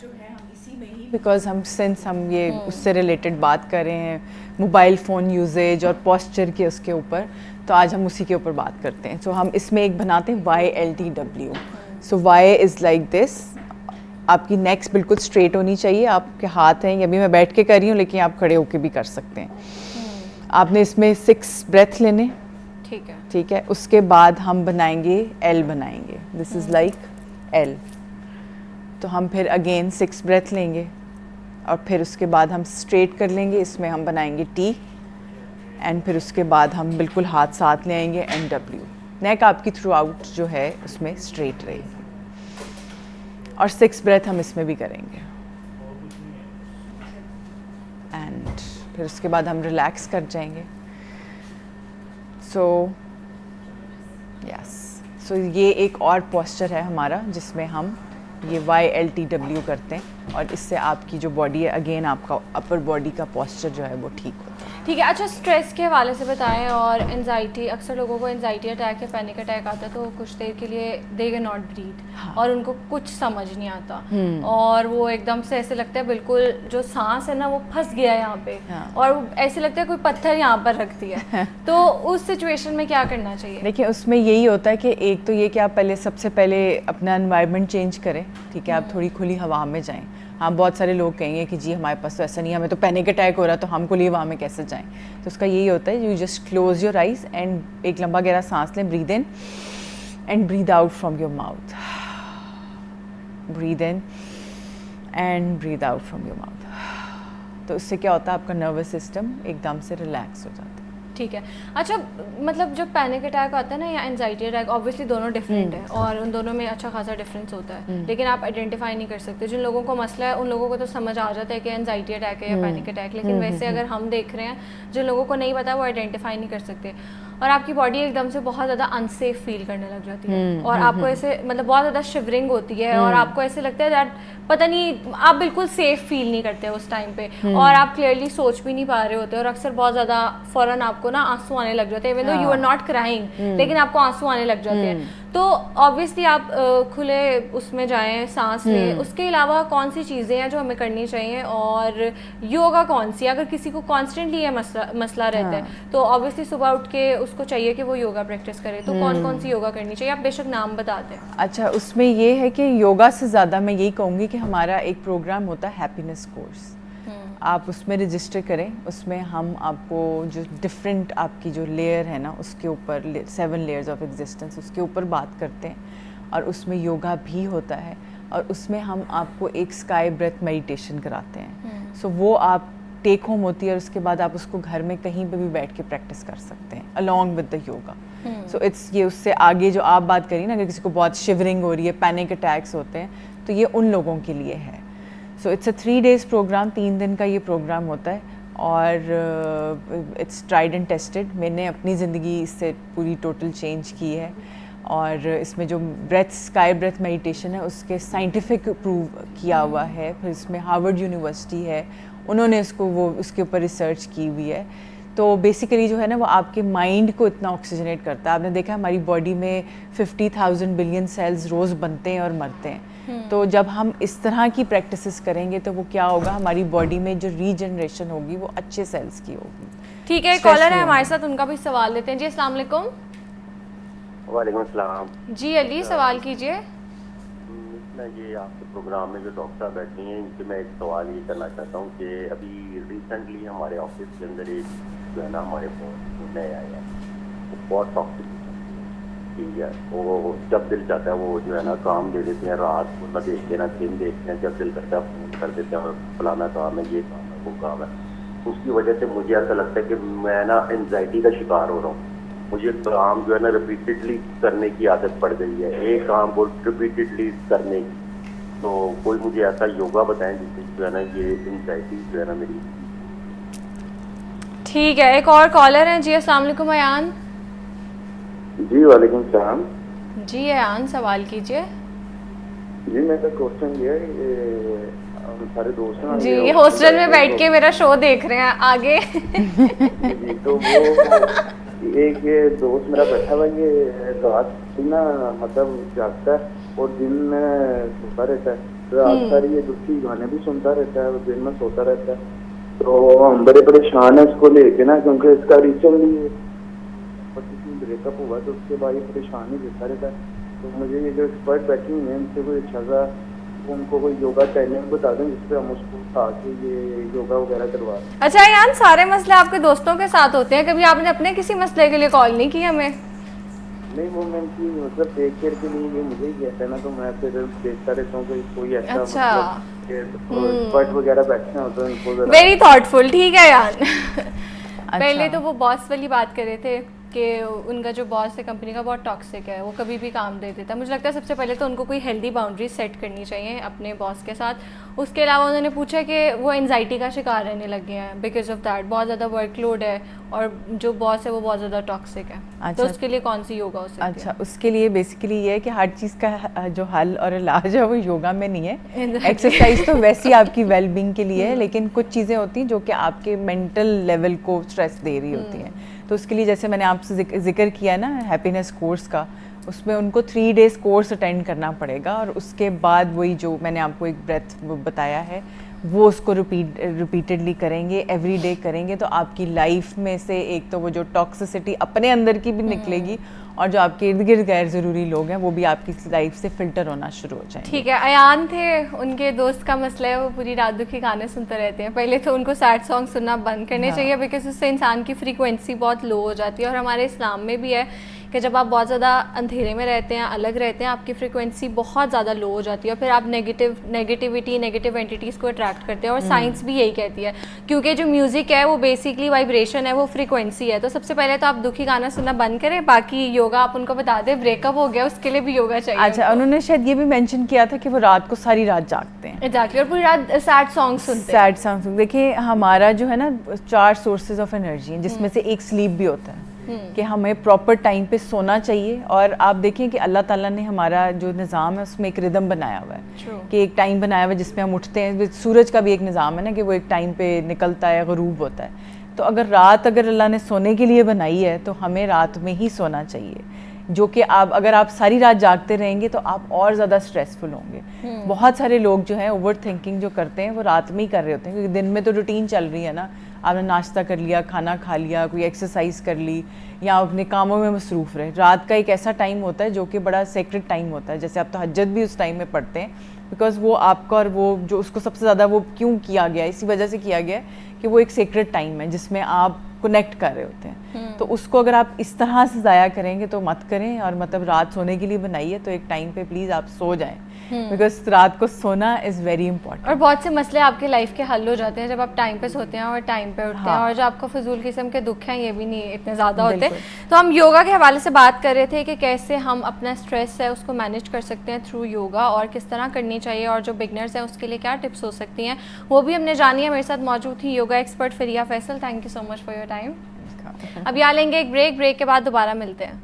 जो है हम इसी में ही बिकॉज हम ये उससे रिलेटेड बात कर रहे हैं, मोबाइल फ़ोन यूजेज और पोस्चर के उसके ऊपर, तो आज हम उसी के ऊपर बात करते हैं। सो हम इसमें एक बनाते हैं YLTW। So Y is like this, आपकी नेक्स बिल्कुल स्ट्रेट होनी चाहिए, आपके हाथ हैं, अभी मैं बैठ के कर रही हूँ लेकिन आप खड़े होके भी कर सकते हैं। आपने इसमें 6 ब्रेथ लेने, ठीक है। उसके बाद हम बनाएंगे L बनाएंगे, दिस इज़ लाइक L। तो हम फिर अगेन 6 ब्रेथ लेंगे और फिर उसके बाद हम स्ट्रेट कर लेंगे, इसमें हम बनाएंगे T, एंड फिर उसके बाद हम बिल्कुल हाथ साथ ले आएंगे NW। नेक आपकी थ्रू आउट जो है उसमें स्ट्रेट रहेगी, और 6 ब्रेथ हम इसमें भी करेंगे। एंड फिर उसके बाद हम रिलैक्स कर जाएंगे। सो ये एक और पोस्चर है हमारा जिसमें हम ये YLTW करते हैं, और इससे आपकी जो बॉडी है, अगेन आपका अपर बॉडी का पोस्चर जो है वो ठीक होता है। ठीक है। अच्छा, स्ट्रेस के हवाले से बताएं, और एंजाइटी, अक्सर लोगों को एंजाइटी अटैक या पैनिक अटैक आता है तो कुछ देर के लिए दे कैन नॉट ब्रीथ, और उनको कुछ समझ नहीं आता, और वो एकदम से ऐसे लगता है बिल्कुल जो सांस है ना वो फंस गया यहाँ पे, और वो ऐसे लगता है कोई पत्थर यहाँ पर रख दिया। तो उस सिचुएशन में क्या करना चाहिए? देखिए, उसमें यही होता है कि एक तो ये कि आप सबसे पहले अपना एनवायरनमेंट चेंज करें, ठीक है। आप थोड़ी खुली हवा में जाएं। हाँ, बहुत सारे लोग कहेंगे कि जी हमारे पास तो ऐसा नहीं है, हमें तो पैनिक अटैक हो रहा है तो हम खुली हवा में कैसे जाएं। तो उसका यही होता है, you just close your eyes and एक लंबा गहरा सांस लें, breathe in and breathe out from your mouth, breathe in and breathe out from your mouth. तो उससे क्या होता है, आपका नर्वस सिस्टम एकदम से रिलैक्स हो जाता है। ठीक है। अच्छा, मतलब जो पैनिक अटैक आता है ना या एंजाइटी अटैक, ऑब्वियसली दोनों डिफरेंट है और उन दोनों में अच्छा खासा डिफरेंस होता है, लेकिन आप आइडेंटिफाई नहीं कर सकते। जिन लोगों को मसला है उन लोगों को तो समझ आ जाता है कि एंजाइटी अटैक है या पैनिक अटैक, लेकिन वैसे अगर हम देख रहे हैं जिन लोगों को नहीं पता वो आइडेंटिफाई नहीं कर सकते, और आपकी बॉडी एकदम से बहुत ज़्यादा अनसेफ फील करने लग जाती है, और आपको ऐसे मतलब बहुत ज़्यादा शिवरिंग होती है, और आपको ऐसे लगता है दैट पता नहीं, आप बिल्कुल सेफ फील नहीं करते उस टाइम पे, और आप क्लियरली सोच भी नहीं पा रहे होते, और अक्सर बहुत ज़्यादा फ़ौरन आपको ना आंसू आने लग जाते हैं, even though you are not crying, लेकिन आपको आंसू आने लग जाते हैं। तो ऑब्वियसली आप खुले उसमें जाएं, सांस लें। उसके अलावा कौन सी चीज़ें हैं जो हमें करनी चाहिए, और योगा कौन सी, अगर किसी को कॉन्स्टेंटली ये मसला रहता है तो ऑब्वियसली सुबह उठ के उसको चाहिए कि वो योगा प्रैक्टिस करे, तो कौन कौन सी योगा करनी चाहिए? आप बेशक नाम बता दें। अच्छा, उसमें ये है कि योगा से ज़्यादा मैं यही कहूँगी कि हमारा एक प्रोग्राम होता है हैप्पीनेस कोर्स, आप उसमें रजिस्टर करें। उसमें हम आपको जो डिफरेंट आपकी जो लेयर है ना उसके ऊपर 7 लेयर्स ऑफ एग्जिस्टेंस उसके ऊपर बात करते हैं, और उसमें योगा भी होता है, और उसमें हम आपको एक स्काई ब्रेथ मेडिटेशन कराते हैं। सो वो आप टेक होम होती है, और उसके बाद आप उसको घर में कहीं पे भी बैठ के प्रैक्टिस कर सकते हैं along with the yoga. So it's ये उससे आगे जो आप बात करी ना, अगर किसी को बहुत शिवरिंग हो रही है, पैनिक अटैक्स होते हैं, तो ये उन लोगों के लिए है। So it's a 3 days programme, 3 दिन का ये प्रोग्राम होता है, और इट्स ट्राइड एंड टेस्टेड। मैंने अपनी ज़िंदगी इससे पूरी टोटल चेंज की है, और इसमें जो स्काई ब्रेथ मेडिटेशन है उसके साइंटिफिक प्रूव किया हुआ है। फिर इसमें हार्वर्ड यूनिवर्सिटी है, उन्होंने उसके ऊपर रिसर्च की हुई है। तो बेसिकली जो है ना वो आपके माइंड को इतना ऑक्सीजनेट करता है। आपने देखा हमारी बॉडी में 50,000 बिलियन सेल्स रोज़ बनते हैं और मरते हैं। तो जब हम इस तरह की प्रैक्टिसेस करेंगे तो वो क्या होगा, हमारी बॉडी में जो रीजनरेशन होगी वो अच्छे सेल्स की होगी। ठीक है, कॉलर है हमारे साथ, उनका भी सवाल लेते हैं। जी अस्सलाम वालेकुम। वालेकुम अस्सलाम। जी अली, सवाल कीजिए। ये आपके प्रोग्राम में जो डॉक्टर साहब बैठी हैं, इनसे मैं एक सवाल ये करना चाहता हूँ कि अभी रिसेंटली हमारे ऑफिस के अंदर एक जो है ना हमारे नए आए हैं, वो बहुत टॉक्सिक, ठीक है। वो जब दिल चाहता है वो जो है ना काम दे देते हैं, रात को न देखते ना दिन देखते हैं, जब दिल करता है फोन कर देते हैं, फलाना काम है, ये काम है, वो काम है। उसकी वजह से मुझे ऐसा लगता है कि मैं ना एंजाइटी का शिकार हो रहा हूँ। मुझे काम जो है ना रिपीटेडली करने की आदत पड़ गई है, एक काम को रिपीटेडली करने की। तो कोई मुझे ऐसा योगा बताएं जिससे जो है ना ये एंजाइटी जो है ना मेरी। ठीक है, एक और कॉलर है। जी अस्सलाम वालेकुम अयान। जी वालेकुम सलाम। जी अयान, सवाल कीजिए। जी मेरा क्वेश्चन ये है कि सारे दोस्त हैं जी, ये हॉस्टल में बैठ के मेरा शो देख रहे हैं आगे। जी, तो वो एक ये दोस्त मेरा बैठा हुआ, ये रात ना मतलब जागता है और दिन में सोता रहता है। रात सारी ये दुखी गाने भी सुनता रहता है और दिन में सोता रहता है। तो हम बड़े परेशान है इसको लेके ना, क्योंकि इसका रिसेंटली ब्रेकअप हुआ तो उसके बाद ये परेशान ही रहता रहता है। तो मुझे ये जो एक्सपर्ट बैठी हुई है इनसे कोई अच्छा सा उनको कोई योगा ट्रेनिंग बता दें जिससे हम उसको उठा के ये योगा वगैरह करवा दें। अच्छा यार, सारे मसले आपके दोस्तों के साथ होते हैं, कभी आपने अपने किसी मसले के लिए कॉल नहीं की हमें? नहीं, वो मैं की मतलब टेक केयर के लिए ये मुझे ही कहता है ना, तो मैं फिर देखता रहता हूँ कि कोई ऐसा अच्छा। एक्सपर्ट वगैरह बैठे हो तो इनको जरा। वेरी थॉटफुल, ठीक है यार। पहले तो वो बॉस वाली बात कर रहे थे कि उनका जो बॉस है कंपनी का बहुत टॉक्सिक है, वो कभी भी काम दे देता है। मुझे लगता है सबसे पहले तो उनको कोई हेल्दी बाउंड्री सेट करनी चाहिए अपने बॉस के साथ। उसके अलावा उन्होंने पूछा कि वो एंजाइटी का शिकार रहने लगे हैं बिकॉज ऑफ दैट, बहुत ज़्यादा वर्कलोड है और जो बॉस है वो बहुत ज़्यादा टॉक्सिक है। अच्छा। तो उसके लिए कौन सी योगा हो सकती है? अच्छा, उसके लिए बेसिकली ये है कि हर चीज़ का जो हल और इलाज है वो योगा में नहीं है। एक्सरसाइज तो वैसे ही आपकी वेल बींग के लिए है, लेकिन कुछ चीज़ें होती हैं जो कि आपके मेंटल लेवल को स्ट्रेस दे रही होती हैं। तो उसके लिए जैसे मैंने आपसे जिक्र किया ना हैप्पीनेस कोर्स का, उसमें उनको 3 डेज़ कोर्स अटेंड करना पड़ेगा और उसके बाद वही जो मैंने आपको एक ब्रेथ बताया है वो उसको रिपीटेडली करेंगे, एवरी डे करेंगे, तो आपकी लाइफ में से एक तो वो जो टॉक्सिसिटी अपने अंदर की भी निकलेगी और जो आपके इर्द गिर्द गैर ज़रूरी लोग हैं वो भी आपकी लाइफ से फ़िल्टर होना शुरू हो जाएंगे। ठीक है। अयान थे, उनके दोस्त का मसला है वो पूरी रात दुखी गाने सुनते रहते हैं। पहले तो उनको सैड सॉन्ग सुनना बंद करने चाहिए बिकॉज उससे इंसान की फ्रीक्वेंसी बहुत लो हो जाती है। और हमारे इस्लाम में भी है कि जब आप बहुत ज़्यादा अंधेरे में रहते हैं, अलग रहते हैं, आपकी फ्रीक्वेंसी बहुत ज़्यादा लो हो जाती है और फिर आप नेगेटिव एंटिटीज़ को अट्रैक्ट करते हैं। और साइंस भी यही कहती है, क्योंकि जो म्यूज़िक है वो बेसिकली वाइब्रेशन है, वो फ्रीक्वेंसी है। तो सबसे पहले तो आप दुखी गाना सुनना बंद करें। बाकी योगा आप उनको बता दें, ब्रेकअप हो गया उसके लिए भी योगा चाहिए। अच्छा, उन्होंने शायद ये भी मेंशन किया था कि वो रात को सारी रात जागते हैं। एग्जैक्टली, और पूरी रात सैड सॉन्ग सुनते हैं। सैड सॉन्ग देखिए, हमारा जो है ना 4 सोर्सेज ऑफ एनर्जी हैं, जिसमें से एक स्लीप भी होता है कि हमें प्रॉपर टाइम पे सोना चाहिए। और आप देखें कि अल्लाह ताला ने हमारा जो निज़ाम है उसमें एक रिदम बनाया हुआ है कि एक टाइम बनाया हुआ है जिसमें हम उठते हैं। सूरज का भी एक निज़ाम है ना कि वो एक टाइम पे निकलता है, ग़रूब होता है। तो अगर अल्लाह ने सोने के लिए बनाई है तो हमें रात में ही सोना चाहिए, जो कि अगर आप सारी रात जागते रहेंगे तो आप और ज़्यादा स्ट्रेसफुल होंगे। बहुत सारे लोग जो हैं ओवर थिंकिंग जो करते हैं वो रात में ही कर रहे होते हैं, क्योंकि दिन में तो रूटीन चल रही है ना, आपने नाश्ता कर लिया, खाना खा लिया, कोई एक्सरसाइज कर ली या अपने कामों में मसरूफ़ रहे। रात का एक ऐसा टाइम होता है जो कि बड़ा सेक्रेट टाइम होता है, जैसे आप तहज्जुद भी उस टाइम में पढ़ते हैं, बिकॉज वो आपका और वो जो उसको सबसे ज़्यादा वो क्यों किया गया है, इसी वजह से किया गया है कि वो एक सेक्रेट टाइम है जिसमें आप कनेक्ट कर रहे होते हैं। तो उसको अगर आप इस तरह से ज़ाया करेंगे तो मत करें, और मतलब रात सोने के लिए बनाइए तो एक टाइम पे प्लीज़ आप सो जाएं, बिकॉज रात को सोना इज़ वेरी इंपॉर्टेंट। और बहुत से मसले आपके लाइफ के हल हो जाते हैं जब आप टाइम पे सोते हैं और टाइम पे उठते हैं। और जो आपको फजूल किस्म के दुख हैं ये भी नहीं इतने ज़्यादा होते। तो हम योगा के हवाले से बात कर रहे थे कि कैसे हम अपना स्ट्रेस है उसको मैनेज कर सकते हैं थ्रू योगा और किस तरह करनी चाहिए, और जो बिगनर्स हैं उसके लिए क्या टिप्स हो सकती हैं वो भी हमने जानी है। मेरे साथ मौजूद थी yoga expert Fariya Faisal. Thank you so much for your time. अब यहाँ लेंगे एक ब्रेक के बाद दोबारा मिलते हैं।